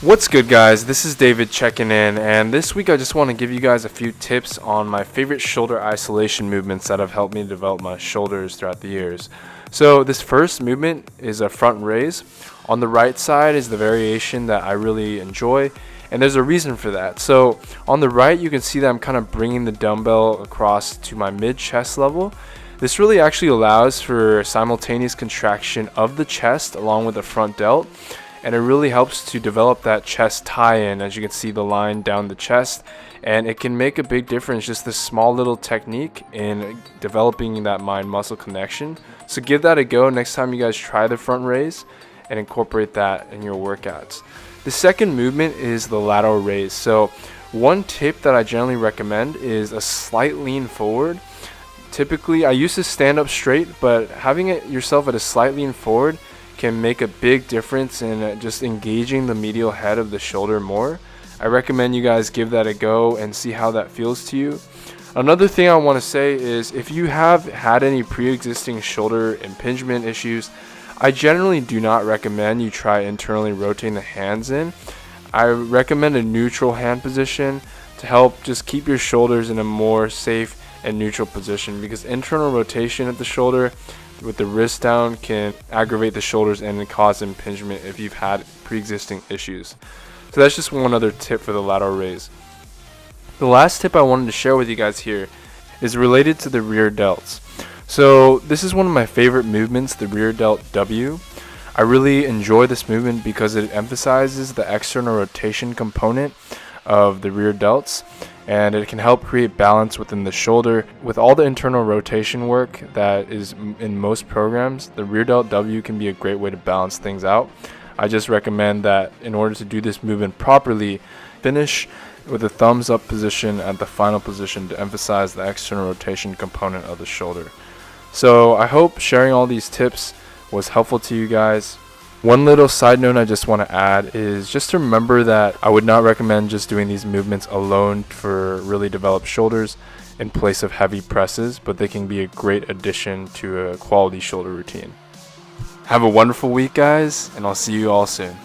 What's good, guys? This is David checking in, and this week I just want to give you guys a few tips on my favorite shoulder isolation movements that have helped me develop my shoulders throughout the years. So this first movement is a front raise. On the right side is the variation that I really enjoy, and there's a reason for that. So on the right, you can see that I'm kind of bringing the dumbbell across to my mid-chest level. This really actually allows for simultaneous contraction of the chest along with the front delt, and it really helps to develop that chest tie-in. As you can see, the line down the chest, and it can make a big difference, just this small little technique in developing that mind-muscle connection. So give that a go next time you guys try the front raise and incorporate that in your workouts. The second movement is the lateral raise. So one tip that I generally recommend is a slight lean forward. Typically I used to stand up straight, but having it yourself at a slight lean forward can make a big difference in just engaging the medial head of the shoulder more. I recommend you guys give that a go and see how that feels to you. Another thing I want to say is if you have had any pre-existing shoulder impingement issues, I generally do not recommend you try internally rotating the hands in. I recommend a neutral hand position to help just keep your shoulders in a more safe and neutral position, because internal rotation at the shoulder with the wrist down can aggravate the shoulders and cause impingement if you've had pre-existing issues. So that's just one other tip for the lateral raise. The last tip I wanted to share with you guys here is related to the rear delts. So this is one of my favorite movements, the rear delt W. I really enjoy this movement because it emphasizes the external rotation component of the rear delts, and it can help create balance within the shoulder. With all the internal rotation work that is in most programs, the rear delt W can be a great way to balance things out. I just recommend that in order to do this movement properly, finish with a thumbs up position at the final position to emphasize the external rotation component of the shoulder. So I hope sharing all these tips was helpful to you guys. One little side note I just want to add is just to remember that I would not recommend just doing these movements alone for really developed shoulders in place of heavy presses, but they can be a great addition to a quality shoulder routine. Have a wonderful week, guys, and I'll see you all soon.